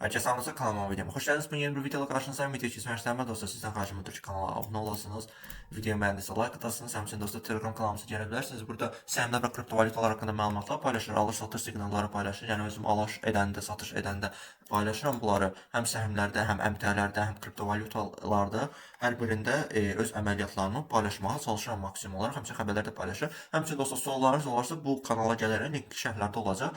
Herkese selamlar, kanalıma videoma hoş geldiniz. Bugün yeni bir videoda karşınızdayım. Video keçməmişdən dostlar sizdən xahişim odur ki, kanala abunə olasınız. Videoyu bəyəndisə like atasınız. Həmçinin dostlar Telegram kanalımıza gələ bilərsiniz. Burada səhmlər və kriptovalyutalar haqqında məlumatlar paylaşır, alış-satış siqnalları paylaşır. Yəni özüm alış edəndə, satış edəndə paylaşıram bunları. Həm səhmlərdə, həm əmtələrdə, həm kriptovalyutalarda hər birində öz əməliyyatlarımı paylaşmağa çalışıram maksimum olaraq. Həmçinin xəbərlər də paylaşıram. Həmçinin dostlar suallarınız olarsa bu kanala gələrək link şərhlərdə olacaq.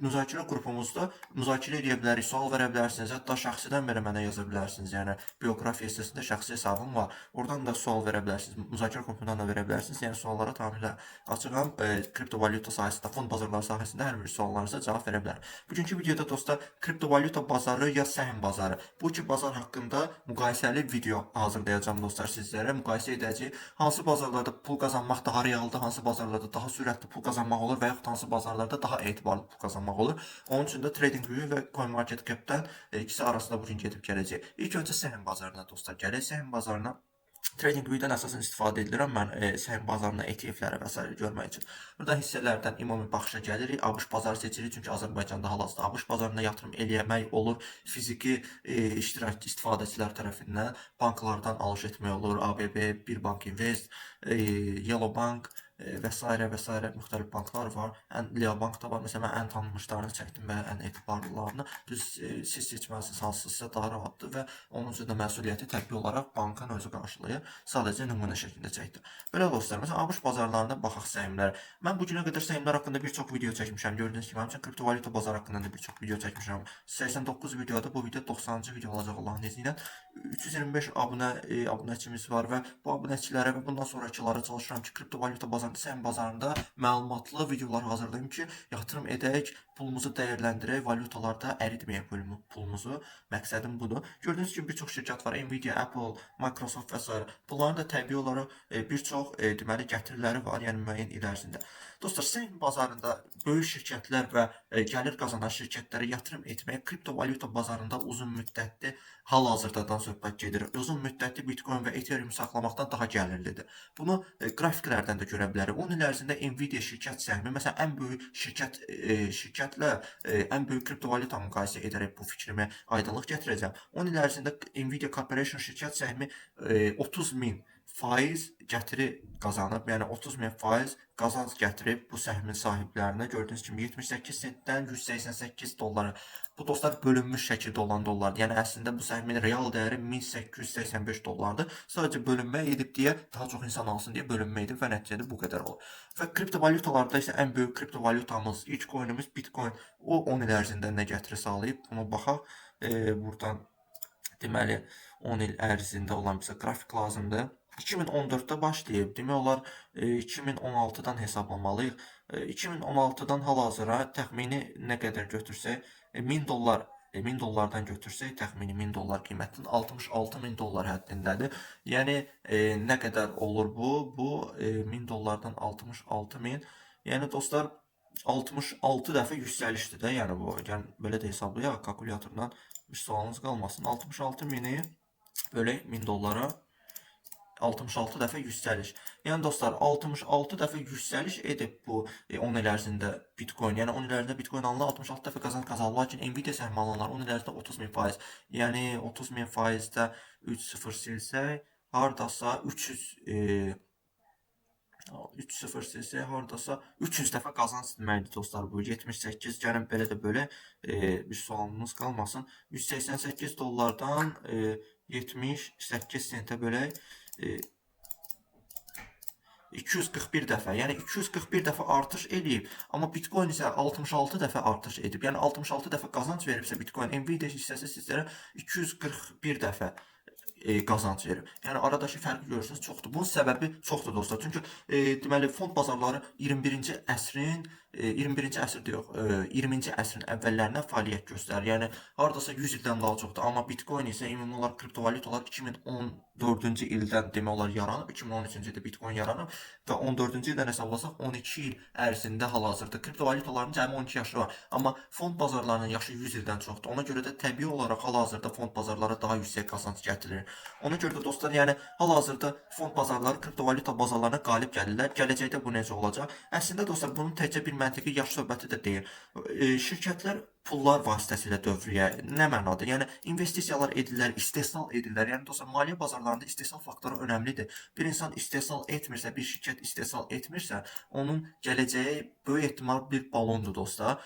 Müzakirə qrupumuzda müzakirə edə bilərik, sual verə bilərsiniz. Hətta şəxsidən belə mənə yaza bilərsiniz. Yəni bioqrafiya hissəsində şəxsi hesabım var. Oradan da sual verə bilərsiniz. Müzakirə qrupundan da verə bilərsiniz. Yəni suallara tamamilə açığam. Kriptovalyuta sahəsində, fond bazarları sahəsində hər bir suallarınıza cavab verə bilərəm. Bugünkü videoda dostlar kriptovalyuta bazarı ya səhm bazarı. Bu iki bazar haqqında müqayisəli video hazırlayacağam dostlar sizlərə. Müqayisə edəcəyik. Hansı bazarlarda pul qazanmaq daha realdır, hansı bazarlarda daha sürətli pul qazanmaq olur və yaxud hansı bazarlarda daha etibarlı pul qazanmaq olur. Onun üçün də TradingView və CoinMarketCap-dən ikisi arasında bugün gedib gələcək. İlk öncə səhm bazarına dostlar gələk. Səhm bazarına TradingView-dən əsasən istifadə edirəm mən səhm bazarına ETF-ləri və s. görmək üçün. Burada hissələrdən ümumi baxışa gəlirik. ABŞ bazarı seçirik çünki Azərbaycanda hal-hazırda ABC bazarına yatırım eləmək olur. Fiziki istifadəçilər tərəfindən banklardan alış etmək olur. ABB, Birbank Invest, Yellow Bank və s. müxtəlif banklar var. Lia Bank da var. Məsələn, mən ən tanınmışlarını çəkdim və ən etibarlılarını. Düz siz seçməlisiniz hansısa daha rahatdır və onun üçün də məsuliyyəti təbii olaraq bankan özü qarşılayır. Sadəcə nümunə şəklində çəkdim. Belə dostlar, məsələn, ABŞ bazarlarında baxaq səhmlərə. Mən bu günə qədər səhmlər haqqında bir çox video çəkmişəm. Gördüyünüz kimi, həmçinin kriptovalyuta bazarı haqqında da bir çox video çəkmişəm. 89 videoda bu video 90-cı video olacaq Allahın izni ilə. 325 abunəçimiz var və bu abunəçilərə və bundan sonrakılara çalışıram ki, kriptovalyuta bazarında, səhm bazarında məlumatlı videolar hazırlayım ki, yatırım edək, pulumuzu dəyərləndirək, valyutalarda əritməyək pulumuzu. Məqsədim budur. Gördüyünüz kimi bir çox şirkət var. Nvidia, Apple, Microsoft və s. Bunların da təbii olaraq bir çox deməli getiriləri var, yəni müəyyən il ərzində. Dostlar, səhm bazarında böyük şirkətlər və gəlir qazanan şirkətlərə yatırım etmək kriptovalyuta bazarında uzun müddətli hal-hazırdadan söhbət gedir. Uzun müddətli Bitcoin və Ethereum saxlamaqdan daha gəlirlidir. Bunu qrafiklərdən də görə bilərik. 10 il ərzində Nvidia şirkət səhmi, məsələn, ən böyük şirkətlə ən böyük kriptovalyuta müqayisə edərək bu fikrimi aydınlıq gətirəcəm. 10 il ərzində Nvidia Corporation şirkət səhmi 30.000% gətiri qazanıb, yəni 30.000% qazanc gətirib bu səhmin sahiblərinə. Gördüyünüz kimi 78 sentdən 188 dollara. Bu dostlar bölünmüş şəkildə olan dollardır. Yəni əslində bu səhmin real dəyəri 1885 dollardır. Sadəcə bölünmə edib deyə daha çox insan alsın deyə bölünmə edib və nəticədə bu qədər olur. Və kriptovalyutalarda isə ən böyük kriptovalyutamız, ilk coinimiz Bitcoin. O 10 il ərzində nə gətiri sağlayıb? Buna baxaq. Buradan deməli 10 il ərzində olan bizə qrafik lazımdır. 2014-də başlayıb. Demək olar 2016-dan hesablamalıyıq. 2016-dan hal-hazıra təxmini nə qədər götürsək, 1000 dollar 1000 dollardan götürsək, təxmini 1000 dollar qiymətinin 66.000 dollar həddindədir. Yəni nə qədər olur bu? Bu 1000 dollardan 66.000. Yəni dostlar 66 dəfə yüksəlişdir də, yəni bu. Yəni belə də hesablayaq kalkulyatordan, bir sualınız qalmasın. 66.000-i bölək 1000 dollara 66 dəfə yüksəliş. Yəni dostlar 66 dəfə yüksəliş edib bu 10 il ərzində Bitcoin. Yəni 10 il ərzində Bitcoin alınır, 66 dəfə qazanc qazanır. Lakin Nvidia səhmi alanlar 10 il ərzində 30.000%. Yəni 30.000%-də 3-0 silsək, hardasa 3-0 silsək, hardasa 300 dəfə qazanc deməkdir dostlar bu. 78, gəlin belə də belə bir sualınız qalmasın. 188 dollardan 78 sentə bölək 241 dəfə, yəni 241 dəfə artış eləyib, amma Bitcoin isə 66 dəfə artış edib. Yəni 66 dəfə qazanc veribsə Bitcoin, Nvidia hissəsi sizlərə 241 dəfə qazanc verir. Yəni aradakı fərqi görürsünüz, çoxdur. Bunun səbəbi çoxdur dostlar. Çünki deməli fond bazarları 21-ci əsrin 21-ci əsrdə yox, 20-ci əsrin əvvəllərindən fəaliyyət göstərir. Yəni hardasa 100 ildən daha çoxdur. Amma Bitcoin isə ümumi olaraq kriptovalyutalar 2014-cü ildən demək olar yaranıb, 2013-cü ildə Bitcoin yaranıb və 14-cü ildən hesablasaq 12 il ərzində hal-hazırda kriptovalyutaların cəmi 12 yaşı var. Amma fond bazarlarının yaşı 100 ildən çoxdur. Ona görə də təbii olaraq hal-hazırda fond bazarları daha yüksək qazanc gətirir. Ona görə də dostlar, yəni hal-hazırda fond bazarları kriptovalyuta bazarlarına qalib gəlirlər. Gələcəkdə bu necə olacaq? Əslində dostlar, bunun təkcə bir məntiqi yaş söhbəti də deyil. Şirkətlər pullar vasitəsilə dövriyə nə mənada? Yəni investisiyalar edirlər, istehsal edirlər. Yəni dostlar, maliyyə bazarlarında istehsal faktoru önəmlidir. Bir insan istehsal etmirsə, bir şirkət istehsal etmirsə, onun gələcəyi böyük ehtimal bir balondur dostlar.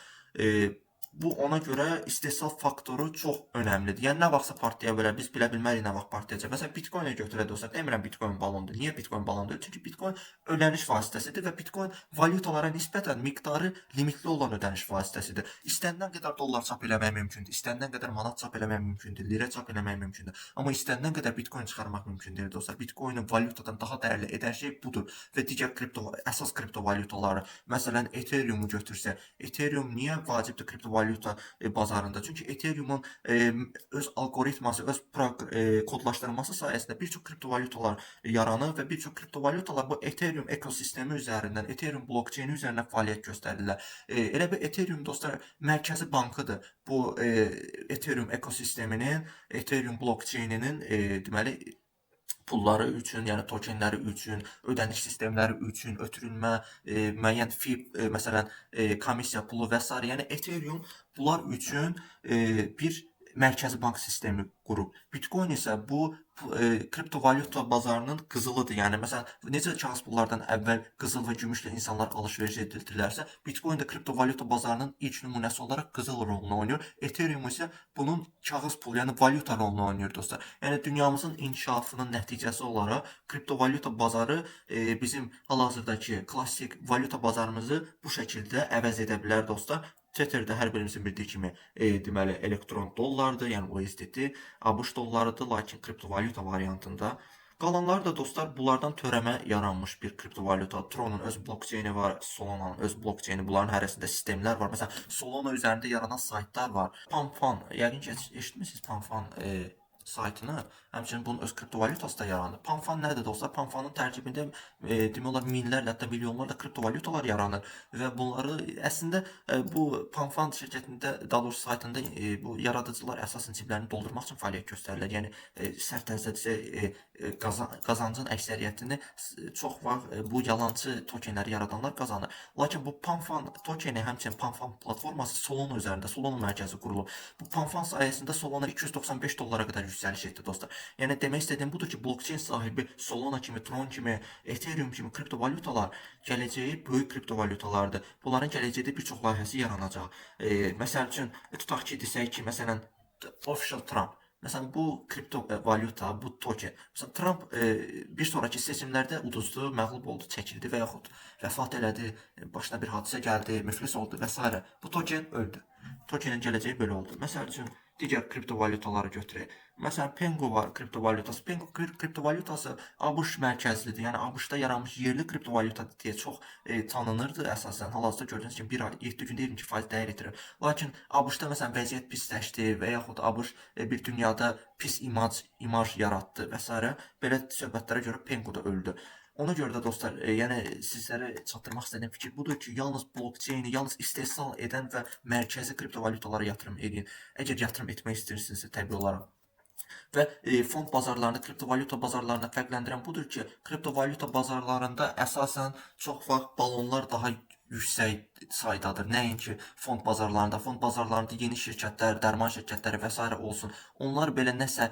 Bu ona görə istehsal faktoru çox önəmlidir. Yəni nə vaxtsa partlayacaq bilər, biz bilə bilmərik nə vaxt partlayacaq. Məsələn, Bitcoin-i götürək dostlar. Demirəm Bitcoin balondur. Niyə Bitcoin balondur? Çünki Bitcoin ödəniş vasitəsidir və Bitcoin valyutalara nisbətən miqdarı limitli olan ödəniş vasitəsidir. İstənilən qədər dollar çap eləmək mümkündür, istənilən qədər manat çap eləmək mümkündür, lirə çap eləmək mümkündür. Amma istənilən qədər Bitcoin çıxarmaq mümkün deyil dostlar. Bitcoin-i valyutadan daha dəyərli edən şey budur və digər əsas kriptovalyutaları, məsələn, Ethereum-u götürsək, Ethereum niyə vacibdir kriptovalyuta bazarında? Çünki Ethereum-un öz algoritması, öz kodlaşdırılması sayəsində bir çox kriptovalyutalar yaranır və bir çox kriptovalyutalar bu Ethereum ekosistemi üzərindən, Ethereum blokçeyni üzərindən fəaliyyət göstərirlər. Elə bir Ethereum dostlar mərkəzi bankıdır. Bu Ethereum ekosisteminin, Ethereum blokçeyninin deməli pulları üçün, yəni tokenləri üçün, ödəniş sistemləri üçün, ötürülmə, müəyyən fi, məsələn, komissiya pulu və s. Yəni Ethereum bunlar üçün bir mərkəzi bank sistemi qurub. Bitcoin isə bu kriptovalyuta bazarının qızılıdır. Yəni məsələn, necə kağız pullardan əvvəl qızıl və gümüşlə insanlar alış-veriş edirdilərsə, Bitcoin də kriptovalyuta bazarının ilk nümunəsi olaraq qızıl rolunu oynayır. Ethereum isə bunun kağız pul, yəni valyuta rolunu oynayır dostlar. Yəni dünyamızın inkişafının nəticəsi olaraq kriptovalyuta bazarı bizim hal-hazırdakı klassik valyuta bazarımızı bu şəkildə əvəz edə bilər dostlar. Tether də hər birimizin bildiyi kimi deməli elektron dollardır, yəni USDT, ABŞ dollarıdır, lakin kriptovalyuta variantında. Qalanları da dostlar bunlardan törəmə yaranmış bir kriptovalyuta. Tronun öz blokçeyni var, Solana'nın öz blokçeyni, bunların hərəsində sistemlər var. Məsələn, Solana üzərində yaranan saytlar var. Panfan, yəqin ki eşitmisiniz Panfan saytını. Həmçinin bunun öz kriptovalyutası da yaranır. Panfan nədir dostlar? Panfanın tərkibində demək olar minlərlə, hətta milyonlarla kriptovalyutalar yaranır və bunları əslində bu Panfan şirkətində, daha doğrusu saytında bu yaradıcılar əsasən ciblərini doldurmaq üçün fəaliyyət göstərirlər. Yəni sərt tərzdə desə qazancın əksəriyyətini çox vaxt bu yalançı tokenləri yaradanlar qazanır. Lakin bu Panfan tokeni, həmçinin Panfan platforması Solana üzərində, Solana mərkəzi qurulub. Bu Panfan sayəsində Solana 295 dollara qədər yüksəliş etdi dostlar. Yəni demək istədiyim budur ki, blokçeyn sahibi Solana kimi, Tron kimi, Ethereum kimi kriptovalyutalar gələcəyi böyük kriptovalyutalardır. Bunların gələcəkdə bir çox layihəsi yaranacaq. Məsəl üçün tutaq ki, desək ki, məsələn Official Trump. Məsələn, bu kriptovalyuta, bu token. Məsələn, Trump bir sonraki seçimlərdə uduzdu, məğlub oldu, çəkildi və yaxud vəfat elədi, başına bir hadisə gəldi, müflis oldu və s. Bu token öldü. Tokenin gələcəyi belə oldu. Məsəl üçün digər kriptovalyutaları götürək. Məsələn, Pengu var kriptovalyutası. Pengu kriptovalyutası ABŞ mərkəzlidir. Yəni ABŞ-da yaranmış yerli kriptovalyuta deyə çox tanınırdı əsasən. Hal-hazırda gördüyünüz kimi 1 ay 7 gündə 22% dəyər itirir. Lakin ABŞ-da məsələn vəziyyət pisləşdi və yaxud ABŞ bir dünyada pis imaj yaratdı və s. Belə söhbətlərə görə Pengu da öldü. Ona görə də dostlar, yəni sizlərə çatdırmaq istədiyim fikir budur ki, yalnız blokçeyni, yalnız istehsal edən və mərkəzi kriptovalyutalara yatırım edin. Əgər yatırım etmək istəyirsinizsə təbii olaraq. Və fond bazarlarında, kriptovalyuta bazarlarında fərqləndirən budur ki, kriptovalyuta bazarlarında əsasən çox vaxt balonlar daha yüksək saydadır. Nəinki fond bazarlarında yeni şirkətlər, dərman şirkətləri və s. olsun. Onlar belə nəsə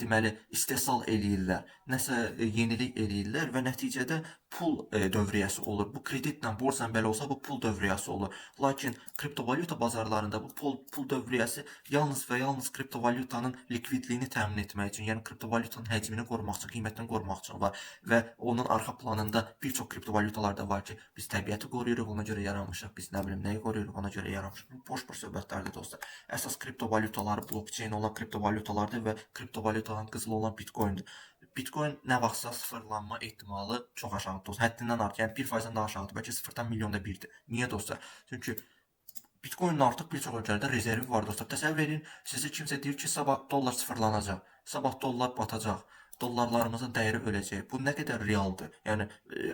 deməli istehsal eləyirlər, nəsə yenilik eləyirlər və nəticədə pul dövriyyəsi olur. Bu kreditlə, borcla belə olsa bu pul dövriyyəsi olur. Lakin kriptovalyuta bazarlarında bu pul dövriyyəsi yalnız və yalnız kriptovalyutanın likvidliyini təmin etmək üçün, yəni kriptovalyutanın həcmini qorumaq üçün, qiymətini qorumaq üçün var və onun arxa planında bir çox kriptovalyutalar da var ki, biz təbiəti qoruyuruq, ona görə yaranmışıq, biz nə bilim nəyi qoruyuruq, ona görə yaranmışıq. Bu boş söhbətlərdir dostlar. Əsas kriptovalyutalar blokçeyn olan kriptovalyutalardır və kriptovalyutaların qızılı olan Bitcoindir. Bitcoin nə vaxtsa sıfırlanma ehtimalı çox aşağıdır dostlar. Həddindən artıq, yəni 1%-dən daha aşağıdır. Bəlkə 0,1 milyonda 1-dir. Niyə dostlar? Çünki Bitcoinin artıq bir çox ölkələrdə rezervi var dostlar. Təsəvvür edin, sizə kimsə deyir ki, sabah dollar sıfırlanacaq, sabah dollar batacaq. dollarlarımızın dəyəri öləcək. Bu nə qədər realdır? Yəni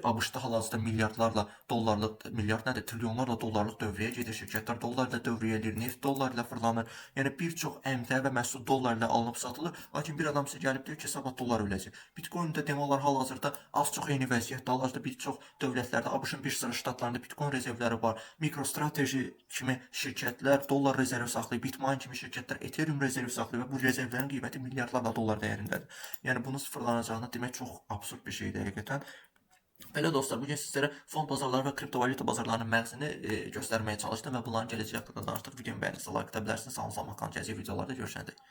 ABŞ-da hal-hazırda milyardlarla dollarlıq, milyard nədir? Trilyonlarla dollarlıq dövriyyəyə gedir. Şirkətlər dollarla dövriyə edir, neft dollarla fırlanır. Yəni bir çox əmtəə və məhsul dollarla alınıb satılır. Lakin bir adam sizə gəlib deyir ki, sabah dollar öləcək. Bitcoin-də demək olar hal-hazırda az çox eyni vəziyyətdə. Hal-hazırda bir çox dövlətlərdə, ABŞ-ın bir sıra ştatlarında Bitcoin rezervləri var. MicroStrategy kimi şirkətlər dollar rezervi saxlayır. Bitmain kimi şirkətlər Ethereum rezervi saxlayır və bu rezervlərin qiyməti milyardlarla dollar dəyərindədir. Yəni bunun sıfırlanacağını demək çox absurd bir şeydir həqiqətən. Belə dostlar, bugün sizlərə fond bazarları və kriptovalyuta bazarlarının məğzini göstərməyə çalışdım və bunların gələcəyi haqqında danışdıq. Videomu bəyənirsə like edə bilərsiniz. Sağ olun, salamat qalın. Gələcək videolarda görüşənədək.